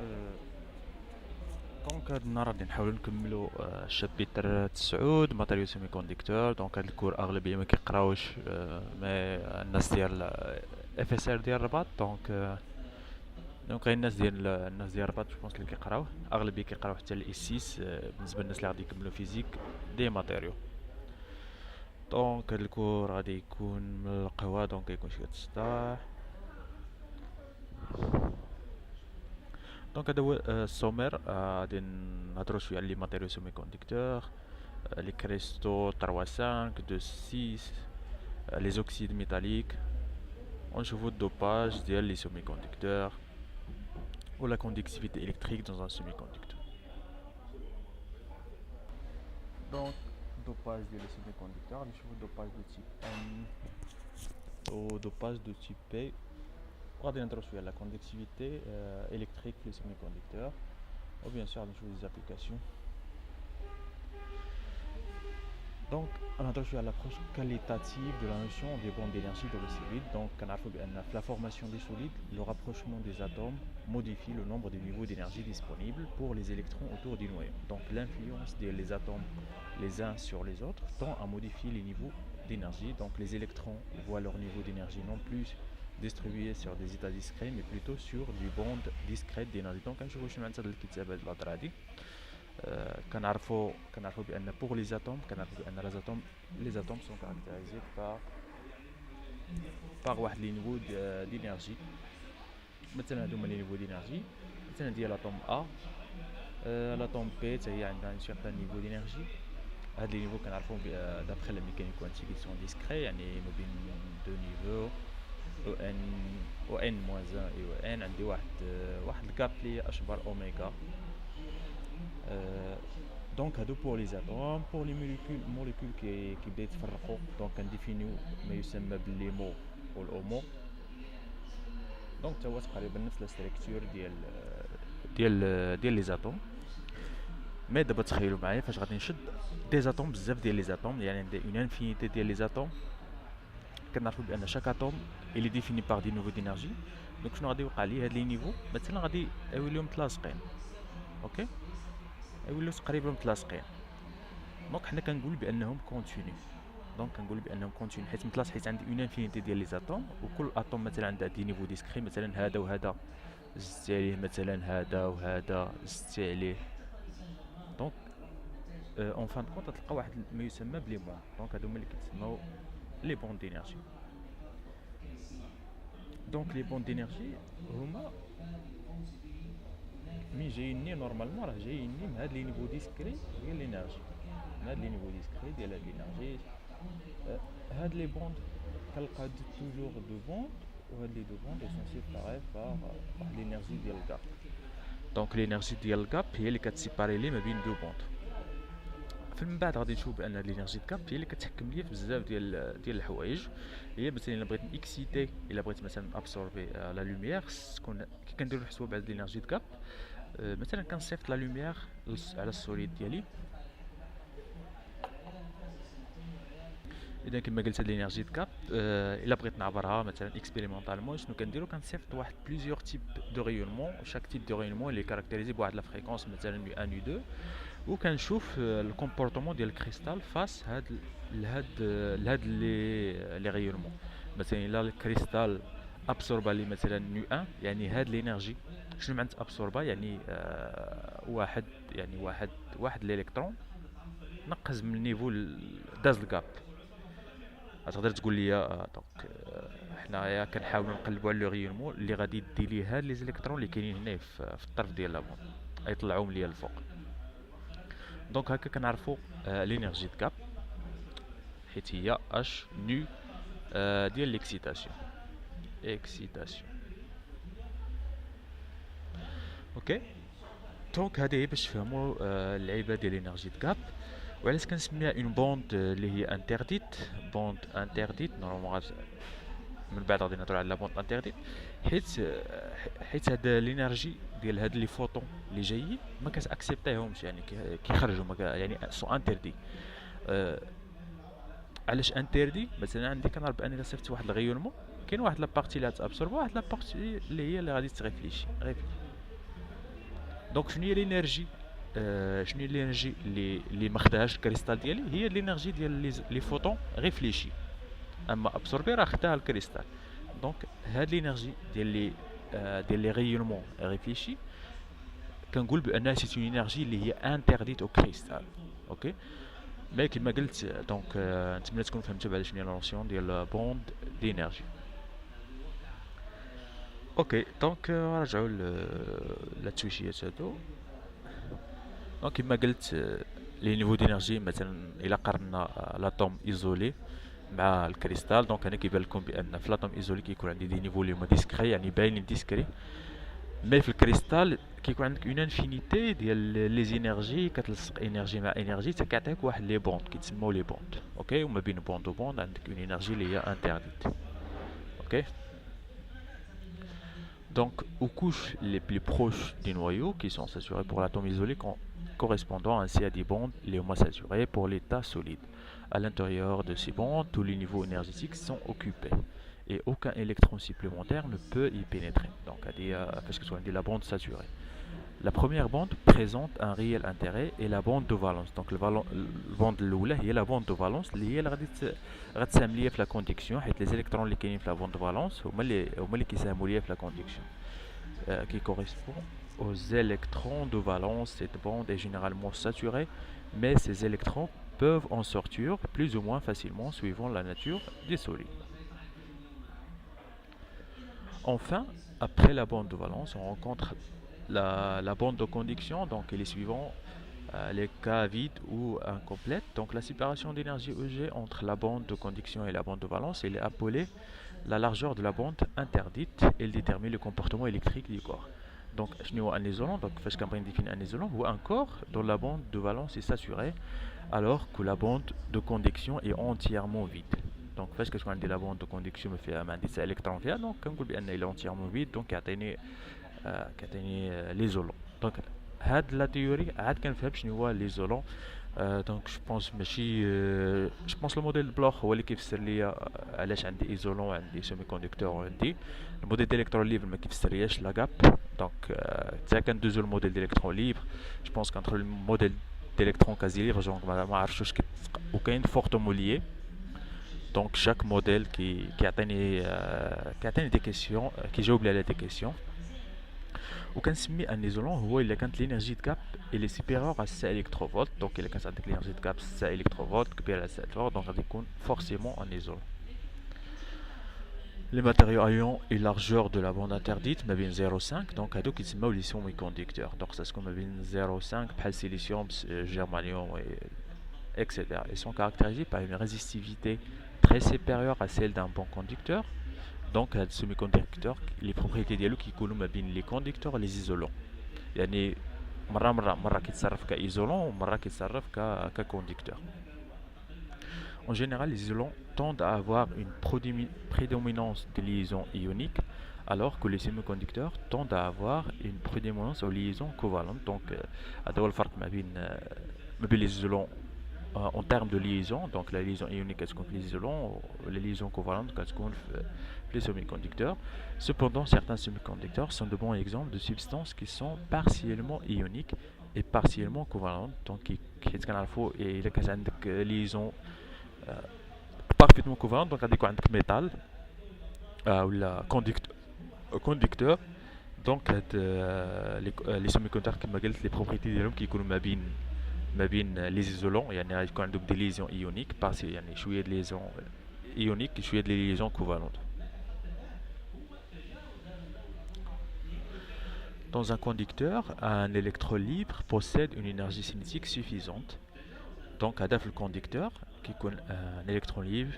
آه، دونك هاد النهار غادي نحاولو نكملو الشابيتر 9 ماتيريو سيمي كونديكتور. دونك هاد الكور اغلبيه ما كيقراوش مي الناس ديال اف اس ار ديال الرباط. دونك غير الناس ديال الرباط جو بونس اللي كيقراوه، اغلبيه كيقراو حتى الاس 6 بالنسبه للناس اللي غادي يكملو فيزيك دي ماتيريو. دونك هاد الكور غادي يكون من القهوه، دونك يكون شويه الصداع. دونك هذا هو السومير. غادي نهضرو شويه على لي ماتيريو سيمي كونديكتور، les cristaux 3,5, 2,6, les oxydes métalliques. On joue le dopage des semi-conducteurs ou la conductivité électrique dans un semi-conducteur. Donc, dopage des semi-conducteurs, on joue le dopage de type N ou dopage de type P. On va introduire la conductivité électrique des semi-conducteurs, ou bien sûr on joue des applications. Donc, on a touché à l'approche qualitative de la notion des bandes d'énergie dans le solide. Donc, la formation des solides, le rapprochement des atomes modifie le nombre de niveaux d'énergie disponibles pour les électrons autour du noyau. Donc, l'influence des atomes les uns sur les autres tend à modifier les niveaux d'énergie. Donc, les électrons voient leur niveau d'énergie non plus distribué sur des états discrets, mais plutôt sur des bandes discrètes d'énergie. Donc, quand je vous كنعرفوا بان pour les atomes les atomes sont caractérisés par واحد لي نيفو d'énergie. مثلا هادو هما لي نيفو d'énergie مثلا ديال l'atome A. l'atome P حتى هي عندها un certain niveau d'énergie. هاد لي نيفو كنعرفوهم d'après la mécanique quantique ils sont discrets، يعني ما بين دو نيفو او ان moins 1 et او ان عندي واحد الكاب لي اشبر اوميغا. دونك هادو بور لي زاتوم. بور لي موليكول كي بدا يتفرقوا، دونك كنديفينيو ما يسمى بالليمو والاومو. دونك تا هو تقريبا نفس لا ستركتور ديال لي زاتوم. مي دابا تخيلوا معايا فاش غادي نشد دي زاتوم، بزاف ديال لي زاتوم، يعني عندي اون انفينيتي ديال لي زاتوم. كنعرفوا بان شاك اتوم اللي ديفيني باغ دي نيفو دينيرجي. دونك شنو غادي يوقع لي؟ هاد لي نيفو مثلا غادي يوليو متلاصقين، اوكي، يوليو تقريبا متلاصقين. دونك حنا كنقول بانهم كونتينيو. دونك كنقول بانهم كونتينيو حيت متلاصق، حيت عندي اون انفينيتي ديال لي زاتوم، وكل اتوم مثلا عندها دي نيفو ديسكري. مثلا هذا وهذا زدتي عليه، مثلا هذا وهذا زدتي عليه. دونك اون فان كونط تلقى واحد ما يسمى بلي بون. دونك هادو هما اللي كيتسموا لي بون دينيرجي. دونك لي بون دينيرجي هما مين جاييني نورمالمون، راه جاييني من هاد لي نيفو ديسكري ديال لينيرجي، من هاد لي نيفو ديسكري ديال هاد لينيرجي. هاد لي بوند كنلقى توجور دو بوند، وهاد لي دو بوند سون سيباري بار واحد لينيرجي ديال الكاب. دونك لينيرجي ديال الكاب هي اللي كتسيباري لي ما بين دو بوند. من بعد غادي نشوف بان لينيرجي كاب هي اللي كتحكم ليا في بزاف ديال الحوايج. هي مثلا الا بغيت نكسيتي، الا بغيت مثلا ابسوربي لا لوميير، تكون كي كنديرو الحسبه بعد لينيرجي كاب. مثلا كنصيفط لا لوميير على السوليد ديالي. اذا كما قلت هاد لينيرجي كاب الا بغيت نعبرها مثلا اكسبيريمونطالمون، شنو كنديرو؟ كنصيفط واحد بليزيور تيب دو ريونمون، شاك تيب دو ريونمون اللي كاركتيريزي بواحد لا فريكونس، مثلا نو 1 نو 2. وكنشوف الكومبورتمون ديال الكريستال فاس لهاد لي ريونمون. مثلا الا الكريستال ابسوربا لي مثلا نو 1، يعني هاد لينيرجي شنو معنات ابسوربا؟ يعني واحد الالكترون نقز من النيفو داز الكاب. غتقدر تقول لي دونك حنايا كنحاولوا نقلبوا على لو ريونمون اللي غادي يدي لي هاد لي زيليكترون اللي كاينين هنا في الطرف ديال لابون، يطلعوهم ليا الفوق. دونك هكا كنعرفوا لينيرجي كاب حيت هي اش نو ديال ليكسيتاسيون. اوكي. دونك هذه هي باش تفهموا اللعيبه ديال لينيرجي كاب. وعلاش كنسميها اون بوند اللي هي انترديت. بوند انترديت نورمالمون من بعد غادي نهضروا على لا بوند انترديت، حيت هاد لينيرجي ديال هاد لي فوتون اللي جايين ما كتاكسبتيهمش، يعني كيخرجوا يعني سو انتردي. علاش انتردي؟ مثلا عندي كنعرف باني الا صيفط واحد الغيونمون كاين واحد لابارتي اللي غتابسورب، واحد لابارتي اللي هي اللي غادي تريفليشي. دونك شنو هي الانرجي؟ شنو هي الانرجي اللي ماخداهاش الكريستال ديالي؟ هي الانرجي ديال لي فوتون ريفليشي، اما ابسوربي راه خداها الكريستال. دونك هاد الانرجي ديال لي ريونمون ريفليشي كنقول بانها سي اون انرجي اللي هي انترديت او كريستال. اوكي، مي كيما قلت دونك نتمنى تكون فهمتوا بعدا شنو هي لا نوسيون ديال بوند دينيرجي. اوكي دونك نرجعوا للتويشيات هادو. دونك كيما قلت لي نيفو دينيرجي مثلا الا قارنا لاتوم ايزولي مع الكريستال، دونك هنا كيبان لكم بان في لاتوم ايزولي كيكون عندي دي نيفو اللي هما ديسكري يعني باينين ديسكري، مي في الكريستال كيكون عندك اون انفينيتي ديال لي زينيرجي كتلصق انرجي مع انرجي حتى كيعطيك واحد لي بوند كيتسموا لي بوند. اوكي، وما بين بوند و بوند عندك اون انرجي اللي هي انترديت. اوكي، donc aux couches les plus proches du noyau qui sont saturées pour l'atome isolé correspondant ainsi à des bandes les homosaturées pour l'état solide. À l'intérieur de ces bandes, tous les niveaux énergétiques sont occupés et aucun électron supplémentaire ne peut y pénétrer. Donc, parce que soit la bande saturée. La première bande présente un réel intérêt et la bande de valence. Donc, la bande l'oula est la bande de valence اللي هي اللي غادي تساهم ليا في la conduction حيت les électrons اللي كاينين في la bande de valence هما اللي كيساهموا ليا في la conduction. Qui correspond aux électrons de valence. Cette bande est généralement saturée, mais ces électrons peuvent en sortir plus ou moins facilement suivant la nature des solides. Enfin, après la bande de valence, on rencontre la bande de conduction, donc elle est suivant les cas vides ou incomplètes. Donc la séparation d'énergie EG entre la bande de conduction et la bande de valence, elle est appelée la largeur de la bande interdite. Elle détermine le comportement électrique du corps. Donc je n'ai un isolant, donc je vais définir un isolant ou un corps dont la bande de valence est saturée alors que la bande de conduction est entièrement vide. Donc parce que je dis la bande de conduction me fait un indice électron via, donc comme elle est entièrement vide, donc كيعطيني ليزولون. دونك هاد لا تيوري عاد كنفهم شنو هو ليزولون. دونك جو بونس ماشي جو بونس لو موديل بلوغ هو اللي كيفسر ليا علاش عندي ايزولون وعندي سيمي كوندكتور وعندي الموديل ديليكترون ليبر ما كيفسرلياش لا غاب. دونك حتى كندوزو الموديل ديليكترون ليبر جو بونس كندخل الموديل ديليكترون كازي ليبر دونك ما عرفتش واش وكاين فورتوموليي. دونك شاك موديل كيعطيني دي كيسيون كيجاوب لي على دي كيسيون. وكنسمي ان ايزولون هو الا كانت لينيرجي د كاب اللي سيبيريور على 6 الكتروفولت. دونك الا كانت عندك لينيرجي د كاب 6 الكتروفولت كبيره على 6 الكتروفولت دونك غادي يكون فورسيمون ان ايزولون. Les matériaux ayant une largeur de la bande interdite ما بين 0,5 دونك هادو كيتسماو لي سيمي كوندكتور. دونك ça تكون ما بين 0,5 بحال سيليسيوم germanium etc. Ils sont caractérisés par une résistivité très supérieure à celle d'un bon conducteur. Donc هاد السيميكوندكتور لي بروبريتي ديالو كيكونوا ما بين لي كوندكتور و لي زيزولون، يعني مره كيتصرف كايزولون ومره كيتصرف ككوندكتور. En général, les isolants tendent à avoir une prédominance de liaisons ioniques alors que les semi-conducteurs tendent à avoir une prédominance aux liaisons covalentes. Donc هذا هو الفرق ما بين les isolants en termes de liaison. Donc la liaison ionique elle se compte les isolants, les liaisons covalentes elle se compte les semi-conducteurs. Cependant, certains semi-conducteurs sont de bons exemples de substances qui sont partiellement ioniques et partiellement covalentes. Donc il y a une liaison parfaitement covalente, donc غادي يكون عندك métal ولا conducteur. donc هاد les semi-conducteurs كما قلت les propriétés ديالهم كيكونوا ما بين لي زيزولون، يعني غيكون عندهم دي ليزيون ايونيك باسي يعني شويه د ليزيون ايونيك شويه د ليزيون كوفالونت. Dans un conducteur, un électron libre possède une énergie cinétique suffisante. Donc هدف الكوندكتور كيكون un électron libre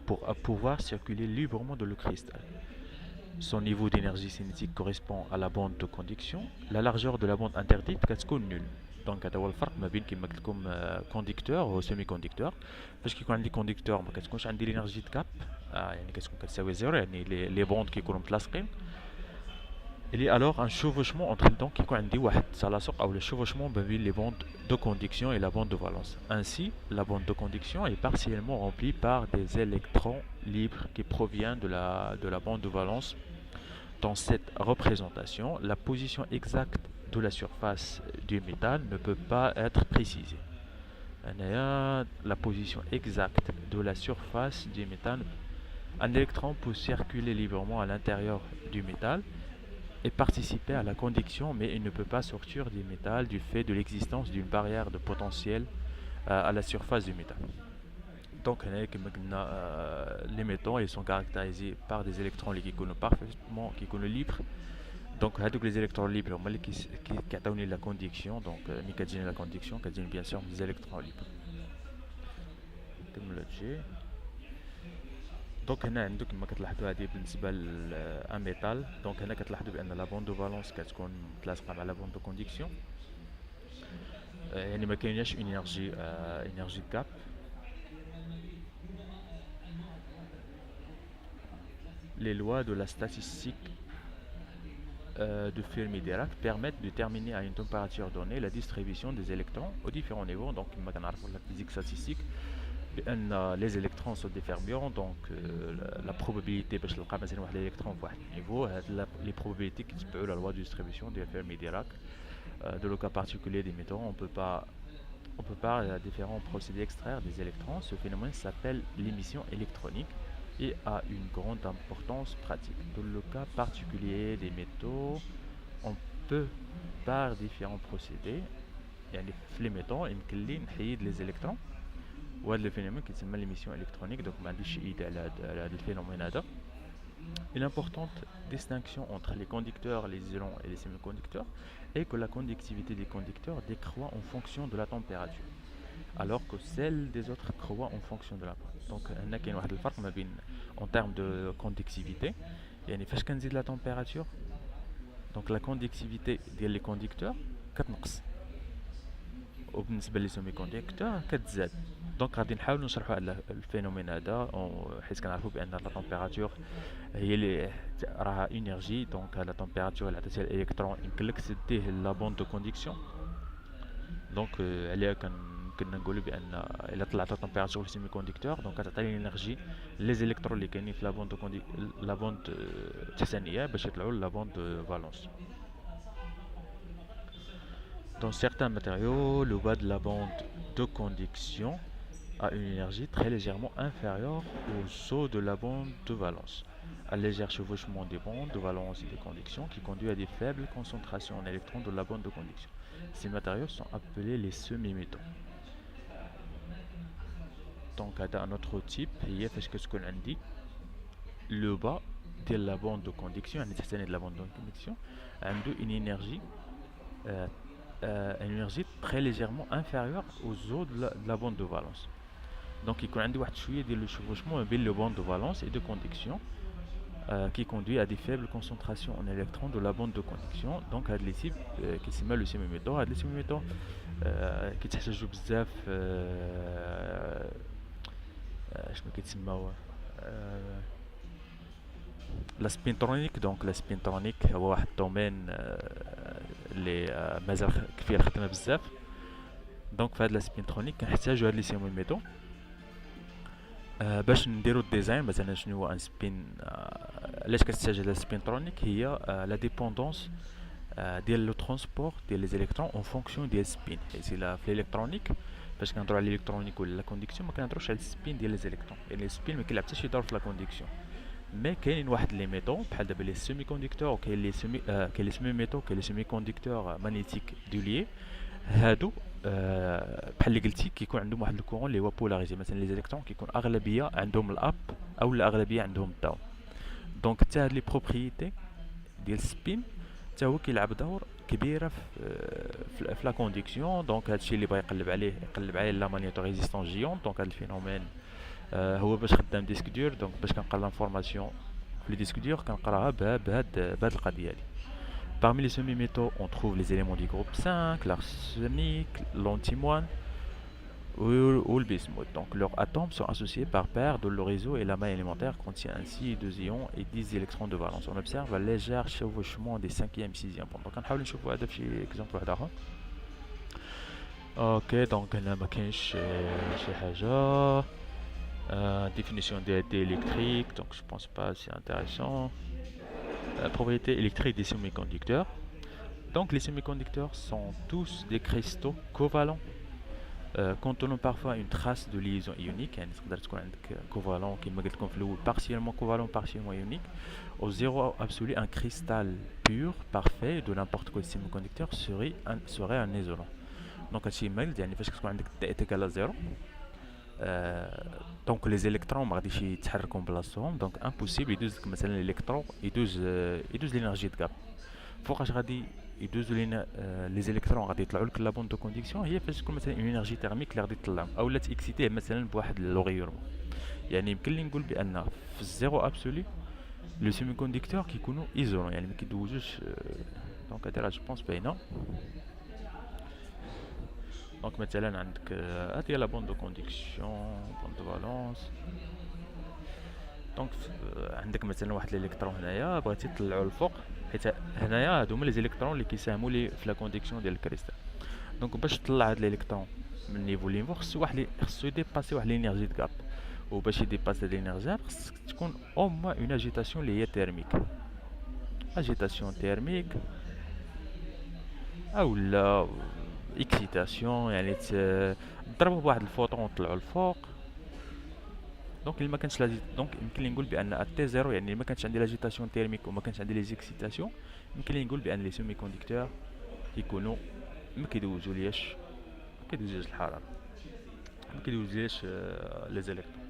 pour pouvoir circuler librement dans le cristal. Son niveau d'énergie cinétique correspond à la bande de conduction. La largeur de la bande interdite كتكون nulle. دونك هذا هو الفرق ما بين كما قلت لكم كوندكتور و سيمي كوندكتور. فاش كيكون عندي كوندكتور ما كتكونش عندي لينيرجي د كاب يعني كتكون كتساوي زيرو، يعني لي بوند كيكونوا متلاصقين. Il y a alors un chevauchement entre donc كيكون عندي واحد التلاصق او le chevauchement ما بين les bandes de conduction et la bande de valence. Ainsi, la bande de conduction est partiellement remplie par des électrons libres qui proviennent de la bande de valence. Dans cette représentation, la position exacte de la surface du métal ne peut pas être précisée. La position exacte de la surface du métal. Un électron peut circuler librement à l'intérieur du métal et participer à la conduction, mais il ne peut pas sortir du métal du fait de l'existence d'une barrière de potentiel à la surface du métal. Donc, les métaux ils sont caractérisés par des électrons qui sont parfaitement libres. Donc, les électrons libres qui ont la conduction. Donc, la conduction, bien sûr des électrons libres. Donc هنا عندك كما كتلاحظوا هذه بالنسبه لان ميتال. دونك هنا كتلاحظوا بان لا بوند دو فالونس كتكون متلاصقه مع لا بوند دو كونديكسيون. يعني ما كايناش انرجي كاب. Les lois de la statistique de Fermi-Dirac permettent de déterminer à une température donnée la distribution des électrons aux différents niveaux. Donc كما كنعرفوا la physique statistique les électrons sont diffèrent, donc la probabilité باش نلقى مثلا واحد l'électron في واحد niveau, les probabilités qui تبعوا la loi de distribution de Fermi-Dirac. Dans le cas particulier des métaux, on peut pas à différents procédés extraire des électrons. Ce phénomène s'appelle l'émission électronique et a une grande importance pratique. Dans le cas particulier des métaux, on peut par différents procédés, les métaux يمكن نحيد les électrons. وهذا الفينومين كيتسمى l'émission électronique. Donc ما عنديش شي idée على هذا الفينومين هذا. Une importante distinction entre les conducteurs, les isolants et les semi-conducteurs est que la conductivité des conducteurs décroît en fonction de la température, alors que celle des autres croît en fonction de la température. Donc هنا كاين واحد الفرق ما بين en termes de conductivité. يعني فاش كنزيد la température, donc la conductivité ديال les conducteurs كتنقص وبالنسبه لي سيمي كوندكتور كتزاد. دونك غادي نحاولوا نشرحوا على الفينومين هذا حيت كنعرفوا بان لا تمبيراتور هي اللي راها انرجي. دونك لا تمبيراتور اللي عطاتها الالكترون يمكن لك تديه لا بوند دو كونديكسيون. دونك عليها كنا نقولوا بان الا طلعت لا تمبيراتور في سيمي كوندكتور دونك كتعطي الانرجي لي زيليكترون اللي كاينين في لا بوند التحتانيه باش يطلعوا لا بوند فالونس. Dans certains matériaux, le bas de la bande de conduction a une énergie très légèrement inférieure au saut de la bande de valence. Un léger chevauchement des bandes de valence et de conduction qui conduit à des faibles concentrations en électrons de la bande de conduction. Ces matériaux sont appelés les semi-métaux. Donc, un autre type, le bas de la bande de conduction, de la bande de conduction, a une énergie très légèrement inférieure aux autres de la bande de valence. Donc il y a un chevauchement entre les bandes de valence et de conduction qui conduit à des faibles concentrations en électrons de la bande de conduction. Donc il y a des types qui s'appellent le semi-métaux. Il y a des semi-métaux qui تحتاجوا بزاف شنو كيتسموا la spintronique. Donc la spintronique هو واحد الدومين اللي مازال فيه الخدمه بزاف. دونك في هاد لا سبينترونيك كنحتاجو هاد لي سيمو ميتو باش نديرو الديزاين. مثلا شنو هو ان سبين علاش كتحتاج هاد السبينترونيك هي لا ديبوندونس ديال لو ترونسبور ديال لي زيليكترون اون فونكسيون ديال السبين. حيت في الالكترونيك باش كنهضروا على الالكترونيك ولا لا كونديكسيون ما كنهضروش على السبين ديال لي زيليكترون. يعني السبين ما كيلعب حتى شي دور في لا كونديكسيون. مي كاينين واحد لي ميتو بحال دابا لي سيمي كوندكتور وكاين لي سيمي ميتو كاين لي سيمي كوندكتور مانيتيك دوليي. هادو بحال اللي قلتي كيكون عندهم واحد الكورون اللي هو بولاريزي. مثلا لي زيليكترون كيكون اغلبيه عندهم الاب او الاغلبيه عندهم الداون. دونك حتى هاد لي بروبريتي ديال السبين حتى هو كيلعب دور كبيره في لا كونديكسيون. دونك هادشي اللي بغا يقلب عليه لا مانيتو ريزيستانس جيون. دونك هاد الفينومين هو باش خدام ديسك دور. دونك باش كنقرا لانفورماسيون في لي ديسك دور كنقراها بهاد القضيه هادي. Parmi les semi-métaux, on trouve les éléments du groupe 5, l'arsenic, l'antimoine ou le bismuth. Donc leurs atomes sont associés par paire dont le réseau et la maille élémentaire contient ainsi 2 ions et 10 électrons de valence. On observe un léger chevauchement des 5e et 6e bonds. Donc on va نشوفوا هذا في exemple واحد اخر. اوكي دونك هنا ما كاينش شي حاجه. Définition des électriques, donc je pense pas c'est intéressant. propriétés électriques des semi-conducteurs. Donc les semi-conducteurs sont tous des cristaux covalents contenant parfois une trace de liaison ionique. يعني تقدر تكون عندك covalent كما قلت لكم في الأول partiellement covalent partiellement ionique. Au zéro absolu, un cristal pur parfait de n'importe quel semi-conducteur serait un isolant. Donc هادشي مايلد يعني فاش كتكون عندك D est égal à 0 دونك لي زيليكترون ما غاديش يتحركوا من بلاصتهم دونك امبوسيبل يدوز مثلا الالكترون يدوز لينيرجي د غاب فوقاش غادي يدوزو لينا لي زيليكترون غادي يطلعوا لك لا بوند دو كونديكسيون هي فاش تكون مثلا اون انرجي تيرميك اللي غادي تطلعهم اولا تاكسيتيه مثلا بواحد لوغيورمون يعني يمكن لي نقول بان في الزيرو ابسولي لو سيمي كونديكتور كيكونوا ايزولون يعني ما كيدوزوش دونك هادي راه جو بونس باينه دونك مثلا عندك هادي لا بوند دو كونديكسيون بوند دو فالونس دونك عندك مثلا واحد الالكترون هنايا بغيتي تطلعو للفوق حيت هنايا هادو هما لي زيليكترون اللي كيساهموا لي في لا كونديكسيون ديال الكريستال دونك باش تطلع هاد الالكترون من نيفو لينفو خصو يديباسي واحد لينيرجي د غاب وباش يديباسي هاد لينيرجي خصك تكون او موان اون اجيتاسيون اللي هي تيرميك اجيتاسيون تيرميك اولا اكسيتاسيون يعني تضربوا بواحد الفوطون وطلعوا الفوق دونك اللي ما كانش دونك يمكن لي نقول بان تي زيرو يعني ما كانش عندي لاجيتاسيون تيرميك وما كانش عندي لي زيكسيتاسيون يمكن لي نقول بان لي سيمي كونديكتور يكونوا ما كيدوزولياش الحراره ما كيدوزولياش لي زيليكترون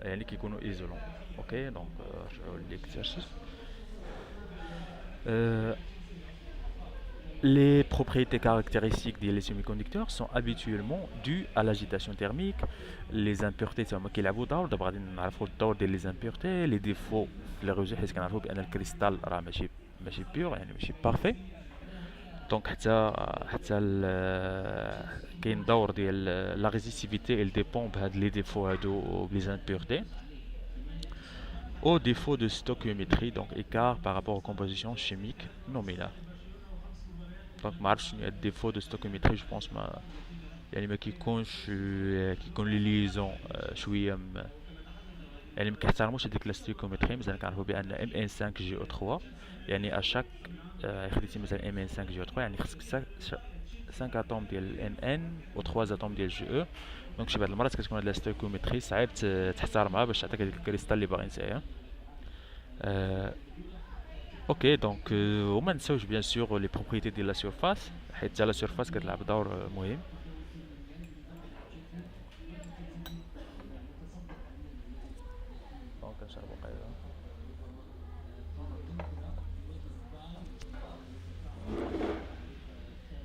يعني كيكونوا ايزولون اوكي دونك نرجعوا ليكزارسيس Les propriétés caractéristiques des semi-conducteurs sont habituellement dues à l'agitation thermique, les impuretés تما كيلعبوا دور دابا غادي نعرفوا الدور ديال لي امبيورتي لي ديفو في لي روجي حيت كنعرفوا بان الكريستال راه ماشي بيور يعني ماشي بارفي دونك حتى كاين دور ديال لا ريزيستيفيتي il dépend بهاد لي ديفو هادو بلي امبيورتي au défaut de stoichiométrie donc écart par rapport aux compositions chimiques nominales دونك ما عرفتش شنو هي الديفو دو ستوكيوميتري جو بونس ما يعني ما كيكونش كيكون لي ليزون شويه يعني ما كيحترموش هذيك لا ستوكيوميتري مثلا كنعرفوا بان ام ان 5 جي او 3 يعني اشاك خديتي مثلا ام ان 5 جي او 3 يعني خصك 5 اتوم ديال ام ان و 3 اتوم ديال جي او دونك شي بعض المرات كتكون هاد لا ستوكيوميتري صعيب تحترمها باش تعطيك هذيك الكريستال اللي باغي نسايا Ok, donc on mentionne bien sûr les propriétés de la surface. حيت la surface كتلعب دور مهم. دونك نشربوا قهوة.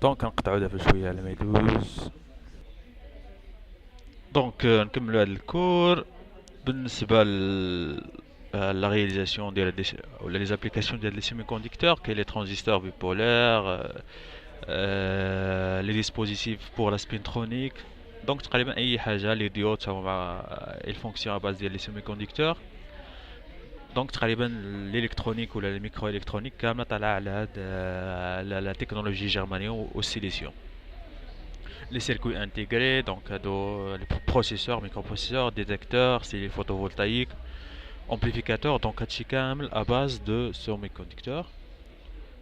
دونك نقطعوا دابا شوية على ما يدوز. دونك نكملوا هذا الكور بالنسبة la réalisation ou les applications des semi-conducteurs, que les transistors bipolaires, les dispositifs pour la spintronique. Donc, تقريبا أي حاجة les diodes ils fonctionnent à base des semi-conducteurs. Donc, تقريبا l'électronique ou la microélectronique كاملة طالعة على هاد la technologie germanium au silicium. Les circuits intégrés, donc les processeurs, microprocesseurs, détecteurs, c'est les photovoltaïques. Amplificateur donc هادشي كامل à base de semi-conducteurs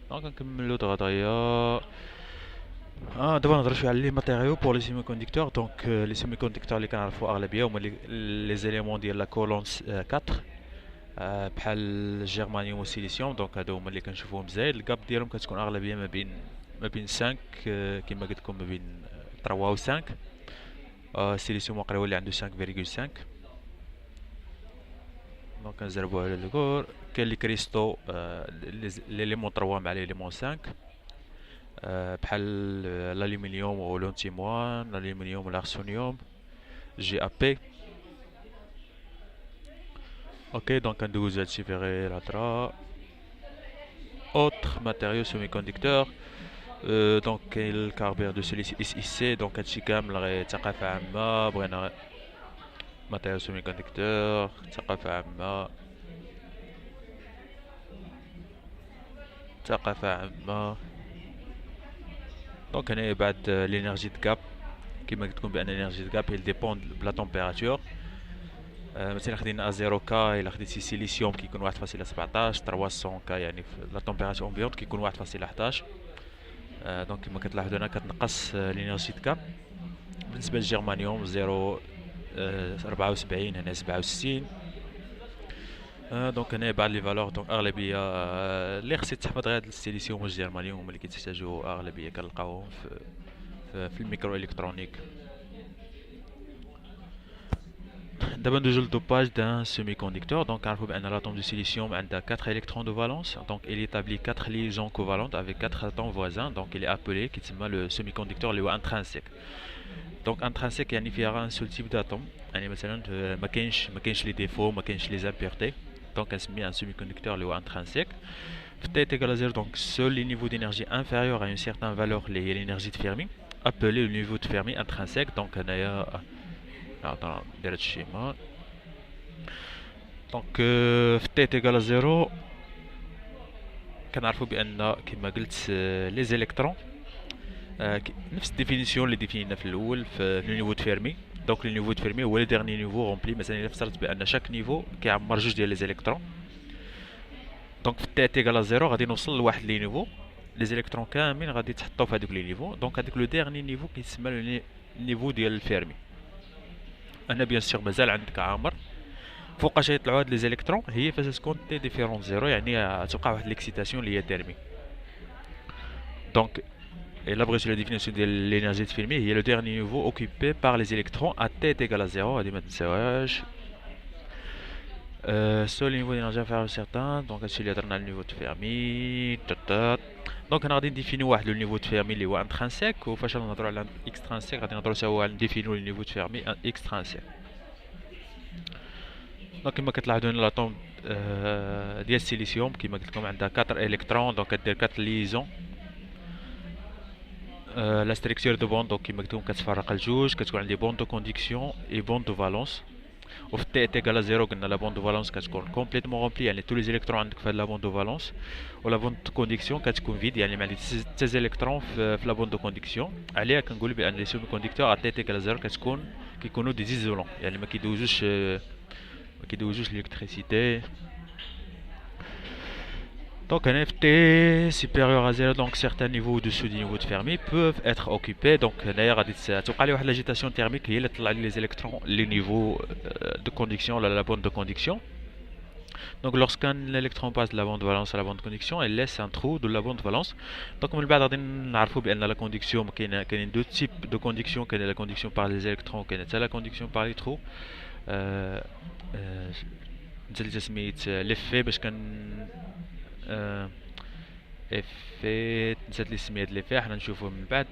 دونك نكملو دغيا دابا نهضروا شويه على لي ماتيريو بور لي سيمي-كونديكتور دونك لي سيمي-كونديكتور اللي كنعرفوا اغلبيه هما لي زيليمون ديال لا كولونس 4 بحال الجيرمانيوم والسيليسيوم دونك هادو هما اللي كنشوفوهم زايد الكاب ديالهم كتكون اغلبيه ما بين 5 كما قلت لكم ما بين 3 و 5 السيليسيوم واقيلا هو اللي عنده 5.5 دونك نزربو على الكور كاين لي كريستو ليليمون 3 مع ليليمون 5 بحال الالومنيوم و لونتيموان الالومنيوم و الارسونيوم جي ا بي اوكي دونك ندوزو هادشي في غير الهضره اوتر ماتيريو سيمي-كونديكتور دونك كاين الكاربير دو سيليسي اس اي سي دونك هادشي كامل غير ثقافه عامه بغينا ماتيريو سيمي-كونديكتور ثقافة عامة دونك هنايا بعد لينيرجي د غاب كيما قلت لكم بان لينيرجي د غاب il dépend de la température مثلا خدينا A0 K الا خديتي سيليسيوم كيكون 1.17 300 K يعني في لا تمبيراتور امبيونت كيكون 1.11. دونك كما كتلاحظوا هنا كتنقص لينيرجي كاب. بالنسبه للجرمانيوم 0.74 هنا 67. دونك هنا بعض لي فالور دونك اغلبيه اللي خصك تحفظ غير السيليسيوم والجرمانيوم هما اللي كيتحتاجوا اغلبيه كنلقاوهم في الميكرو الكترونيك. دابا ندوزو للدوباج دان سيمي كونديكتور. دونك كنعرفو بان l'atome de silicium عندها 4 électrons de valence. Donc il établit 4 liaisons covalentes avec 4 atomes voisins. Donc il est appelé كيتسمى le semi-conducteur اللي هو intrinsèque. Donc intrinsèque يعني فيها un seul type d'atome. يعني مثلا ما كاينش لي ديفو ما كاينش لي زامبيرتي. Donc كنسميه un semi-conducteur اللي هو intrinsèque. في T est égal à 0, donc seul les niveaux d'énergie inférieurs à une certaine valeur liée à l'énergie de Fermi, appelé le niveau de Fermi intrinsèque. Donc dans le schéma. Donc في T est égal à 0 كنعرفوا بان كما قلت les électrons نفس الديفينيسيون اللي ديفينينا في الاول في لو نيفو دو فيرمي. دونك لو نيفو دو فيرمي هو لو ديرني نيفو رومبلي. مثلا الا فسرت بان شاك نيفو كيعمر جوج ديال لي زيليكترون. دونك في تي تيغال زيرو غادي نوصل لواحد لي نيفو لي زيليكترون كاملين غادي يتحطوا في هذوك لي نيفو. دونك هذاك لو ديرني نيفو كيتسمى لو نيفو ديال الفيرمي. انا بيان سيغ مازال عندك عامر فوقاش يطلعوا هاد لي زيليكترون هي فاش تكون تي ديفيرون زيرو يعني توقع واحد ليكسيتاسيون اللي هي تيرمي. دونك الا بغيتو لا ديفينيسيون ديال لينيرجي دو فيرمي هي لو ديرني نيفو اوكوبي بار لي زيليكترون ا تي تيغال زيرو. هادي ما تنساوهاش. seul niveau d'énergie inférieur à certain. Donc هادشي اللي هضرنا على النيفو دو فيرمي. دونك هنا غادي نديفينيو واحد لو نيفو دو فيرمي اللي هو انترانسيك. وفاش نهضروا على اكسترانسيك غادي نهضروا سوا على نديفينيو لو نيفو دو فيرمي اكسترانسيك. دونك كما كتلاحظوا هنا لاطوم ديال السيليسيوم كما قلت لكم عندها 4 الكترون. دونك كدير 4 ليزون. لا ستركتور دو بوند دونك كما قلت لكم كتفرق لجوج كتكون عندي بوند دو كونديكسيون اي بوند دو فالونس. وفي تي تيغال زيرو قلنا لا بوند دو فالونس كتكون كومبليتمون رومبلي يعني تو لي زيليكترون عندك في لا بوند دو فالونس. ولا بوند دو كونديكسيون كتكون فيد يعني ما عندك حتى زيليكترون في لا بوند دو كونديكسيون. عليها كنقول بان لي سيمي كونديكتور ا تي تيغال زيرو كيكونوا دي زيزولون يعني ما كيدوزوش الالكتريسيتي. Donc un FT supérieur à 0, donc certains niveaux au-dessous du niveau de Fermi peuvent être occupés. Donc d'ailleurs l'agitation thermique qui est les électrons, les niveaux de conduction, la bande de conduction. Donc lorsqu'un électron passe de la bande de valence à la bande de conduction, elle laisse un trou de la bande de valence. Donc من بعد غادي نعرفوا بان la conduction كاين deux types de conduction. كاين la conduction par les électrons كاين حتى la conduction par les trous. نزيد سميت ليفي باش كان افي نسيت لي سميات لي فيها حنا نشوفوه من بعد.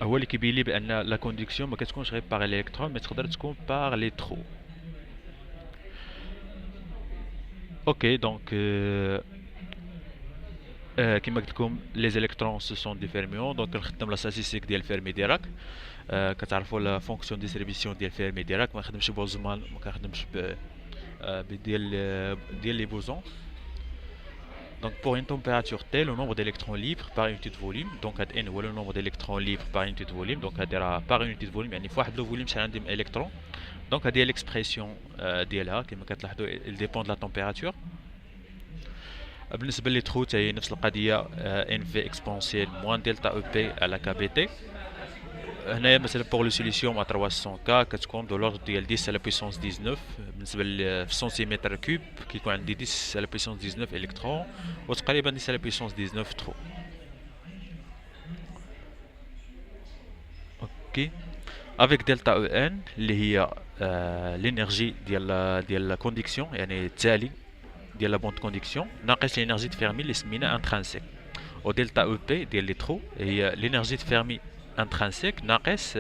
هو اللي كيبين لي بان لا كونديكسيون ما كتكونش غير باغ الالكترون مي تقدر تكون باغ لي ترو. اوكي دونك كيما قلت لكم لي زيليكترون سو سون دي فيرميون. دونك نخدم لا ستاتيستيك ديال فيرمي ديراك. كتعرفوا لا فونكسيون ديستريبيسيون ديال فيرمي ديراك. ما خدمش بولزمان ما كنخدمش ديال لي بوزون. Donc pour une température T, le nombre d'électrons libres par unité de volume. Donc n هو le nombre d'électrons libres par unité de volume. Donc هادي par unité de volume يعني في واحد لو فوليوم شحال عندي من الكترون. دونك هادي هي ليكسبريسيون ديالها كما كتلاحظوا il dépend de la température. بالنسبه لي ترو هي نفس القضيه NV exponentielle moins delta EP على KBT. هنايا مثلا بور لو سيليسيوم ا 300 ك كتكون دو لوردر ديال 10 على بويسونس 19 بالنسبه في سنتيمتر كوب كيكون عندي 10 على بويسونس 19 الكترون وتقريبا 10 على بويسونس 19 ترو. اوكي افيك دلتا او ان اللي هي لينيرجي ديال لا كونديكسيون يعني التالي ديال لا بوند كونديكسيون ناقص لينيرجي د فيرمي اللي سمينا انترانسيك. و دلتا او بي ديال لي ترو هي لينيرجي د فيرمي intrinsèque ناقص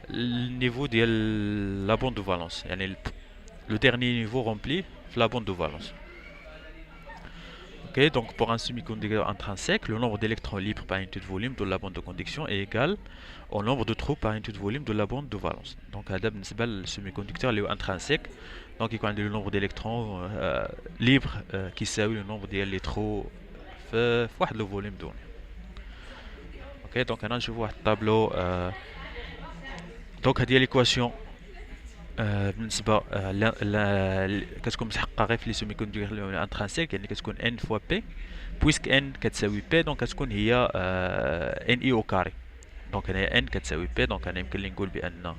النيفو ديال لا بوند دو فالونس يعني le dernier niveau rempli في la bande de valence. Ok, donc pour un semi-conducteur intrinsèque, le nombre d'électrons libres par unité de volume de la bande de conduction est égal au nombre de trous par unité de volume de la bande de valence. Donc هذا بالنسبة للسيمي-conducteur اللي هو intrinsèque. Donc يكون عندي le nombre d'électrons libres كيساوي le nombre ديال لي trous في واحد لو فوليوم دوني. Ok, donc هنا نشوفوا واحد الطابلو. Donc هذه هي ليكواسيون بالنسبة كتكون متحققة غير في لي سيمي كوندكتور انترانسيك، يعني كتكون ان فوا بي، بويسك ان كتساوي بي دونك كتكون هي ان اي او كاري. دونك هنايا ان كتساوي بي، دونك انا يمكن لي نقول بان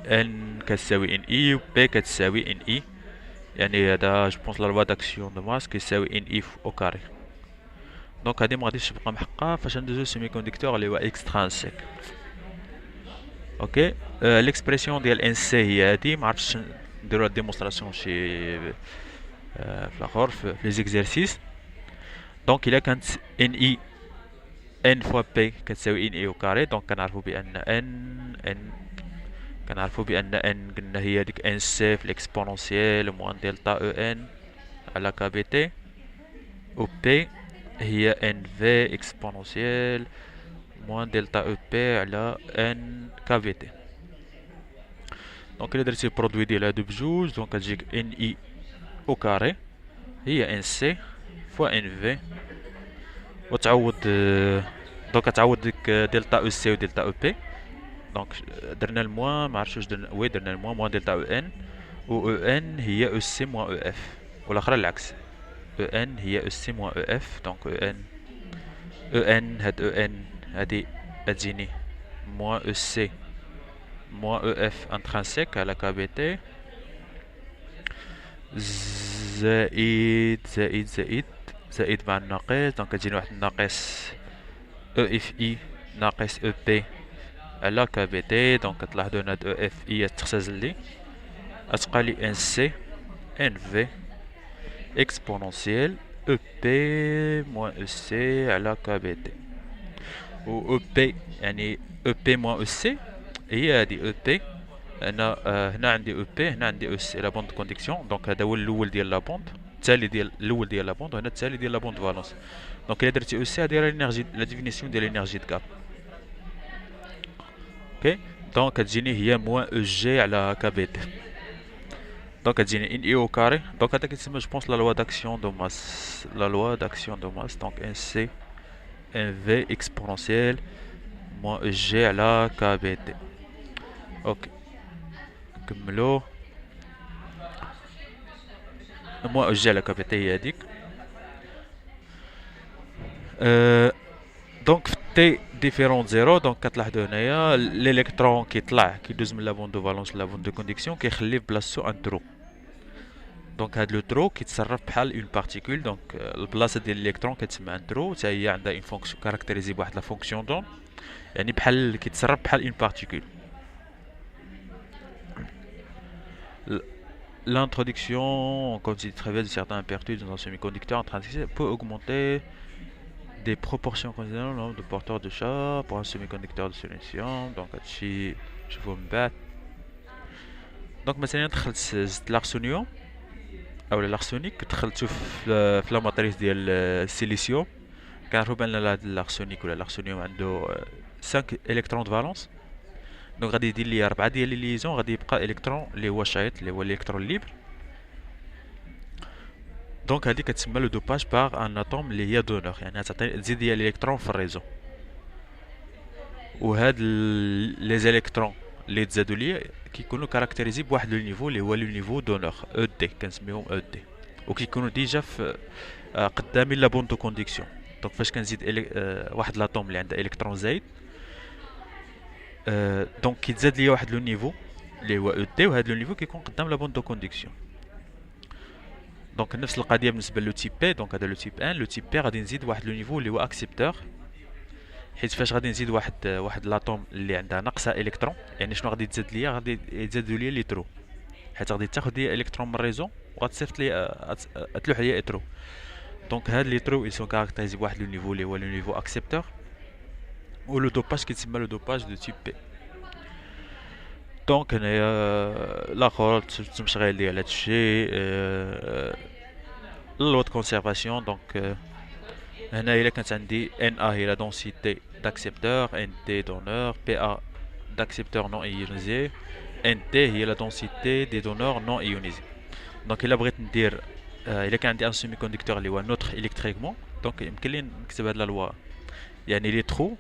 ان كتساوي ان اي و بي كتساوي ان اي، يعني هذا جو بونس لا لوا داكسيون دو ماس كيساوي ان اي او كاري. دونك هادي مغاديش تبقى محققة فاش ندوزو سيمي كوندكتور اللي هو اكسترانسيك. اوكي. ليكسبرسيون ديال ان سي هي هادي، معرفتش نديرو هاد ديمونستراسيون شي في الاخر في لي زيكزارسيس. دونك الا كانت ان اي ان فوا بي كتساوي ان اي او كاري، دونك كنعرفو بان ان كنعرفو بان ان قلنا هي ديك ان سي في الاكسبونونسيال موان دلتا او ان على كي بي تي، و بي هي ان في اكسبونونسيال موان دلتا او بي على ان كي في تي. دونك الا درتي البرودوي ديال هادو بجوج، دونك كتجيك ان اي او كاري هي ان سي فوا ان في، وتعوض دونك كتعوض ديك دلتا او سي و دلتا او بي. دونك درنا الموان، معرفتش واش درنا، وي درنا الموان موان دلتا او ان، و او ان هي او سي موان او اف، والاخرى العكس، او ان هي او سي موان او اف. دونك او ان هاد او ان هادي تجيني موان او سي موان او اف انترانسيك على كي بي تي، زائد مع الناقص، دونك كتجيني واحد الناقص او اف اي ناقص او بي على كي بي تي. دونك كتلاحظوا ان هاد او اف اي تختزل لي، غتبقى لي ان سي ان في اكسبونونسيال او بي موان او سي على كي بي تي. و او بي يعني او بي موان او سي هي هادي او بي، انا هنا عندي او بي، هنا عندي او سي لا بوند كونديكسيون. دونك هذا هو الاول ديال لا بوند، التالي ديال الاول ديال لا بوند، وهنا التالي ديال لا بوند فالونس. دونك الا درتي او سي هادي راه الانرجي، لا ديفينيسيون ديال الانرجي د كاب. اوكي. دونك كتجيني هي موان او جي على كي بي تي. دونك كتجيني ان اي او كاري، دونك هذا كيتسمى جو بونس لا لوا داكسيون دو ماس، لا لوا داكسيون دو ماس. دونك ان سي ان في اكسبونونسيال موان او جي على كي بي تي. اوكي نكملو. موان او جي على كي بي تي هي هاديك. دونك في تي ديفيرون زيرو، دونك كتلاحظوا هنايا الالكترون كيطلع كيدوز من لا بوند دو فالونس لا بوند دو كونديكسيون، كيخلي بلاصتو ان ترو. دونك هاد لو ترو كيتصرف بحال اون بارتيكول، دونك البلاصه ديال الالكترون كتسمى ان ترو، حتى هي عندها اون فونكسيون كاركتيريزي بواحد لا فونكسيون دون، يعني بحال كيتصرف بحال اون بارتيكول. L'introduction, comme tu travailles de certains impertus dans un semi-conducteur en transition peut augmenter des proportions considérables le nombre de porteurs de charge pour un semi-conducteur de solution. Donc هادشي نشوفو من بعد. دونك مثلا دخلت زدت لارسونيوم او لارسونيك، دخلتو في لا ماتريس ديال السيليسيوم. كنعرفو بان هاد لارسونيك ولا لارسونيوم عنده 5 الكترون د فالونس، دونك غادي يدير لي 4 ديال لي ليزون، غادي يبقى الكترون اللي هو شايط اللي هو الالكترون ليبر. دونك هادي كتسمى لو دوباج باغ ان اتوم اللي هي دونور، يعني تعطي تزيد ديال الالكترون في الريزو. وهاد لي زالكترون اللي تزادوا ليا كيكونوا كاركتيريزي بواحد لو نيفو اللي هو لو نيفو دونور او دي، كنسميهم او دي، وكيكونوا ديجا في قدامي لا بوند دو كونديكسيون. دونك فاش كنزيد واحد لاطوم اللي عنده الكترون زايد، دونك كيتزاد ليا واحد لو نيفو اللي هو او دي، وهاد لو نيفو كيكون قدام لا بوند دو كونديكسيون. دونك نفس القضيه بالنسبه لو تيب بي. دونك هذا لو تيب 1، لو تيب بي غادي نزيد واحد لو نيفو اللي هو اكسبتور، حيت فاش غادي نزيد واحد لاطوم اللي عندها ناقصه الكترون، يعني شنو غادي تزاد ليا؟ غادي يتزادوا ليا لي ترو، حيت غادي تاخذ ليا الكترون من الريزو وغتصيفط لي تلوح ليا ترو. دونك هاد لي ترو يسون كاركتيريزي بواحد لو نيفو اللي هو لو نيفو اكسبتور، و لو دوباج كيتسمى لو دوباج دو تيب بي. دونك هنايا الاخر التمشغيل ديال هادشي لو د كونسيرفاسيون. دونك هنا الا كانت عندي ان ا هي لا دونسيتي d'accepteurs, NT donneurs, PA d'accepteurs non ionisés, NT هي la densité des donneurs non ionisés. Donc إلا بغيت ندير إلا كان عندي ان سيمي كوندكتور اللي هو نوتر إلكتريكمون، دونك يمكن لي نكتب هاد لا لوا، يعني لي ترو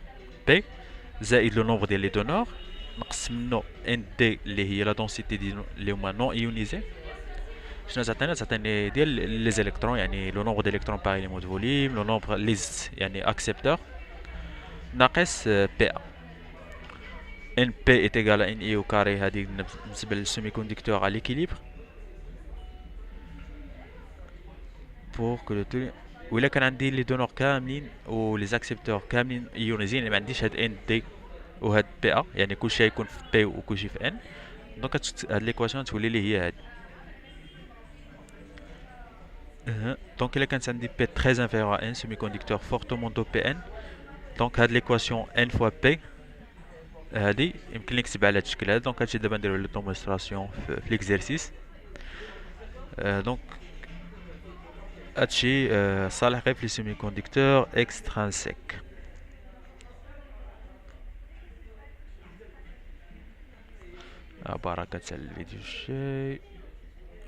بي زائد لو نومبر ديال لي دونور نقص منه ان دي اللي هي لا دونسيتي ديال اللي هما نون ايونيزي. شنو تعطيني ديال لي زيليكترون، يعني لو نومبر ديليكترون باغ ليمون دو فوليم، لو نومبر ليست يعني اكسبتور، ناقص بي ا. ان بي ايت ايغال ان اي او كاري، هذه بالنسبه للسيمي كوندكتور على ليكيليبر بور كو لو تو. وإلا كان عندي لي دونور كاملين و لي زاكسبتور كاملين ايونيزين، ما عنديش هاد ان دي وهاد بي ا، يعني كلشي يكون في بي وكلشي في ان، دونك هاد ليكواسيون تولي لي هي هادي. دونك الا كانت عندي بي تري انفيريور ا ان، سيمي كوندكتور فورتومون دوبي ان، دونك هاد ليكواسيون ان فوا بي هادي يمكن لي نكتب على هاد الشكل هذا. دونك هادشي دابا نديرو لو ديمونستراسيون في ليكزارسيس. دونك هادشي صالح غير في لي سيمي كوندكتور اكسترانسيك. بركة الفيديو الجاي.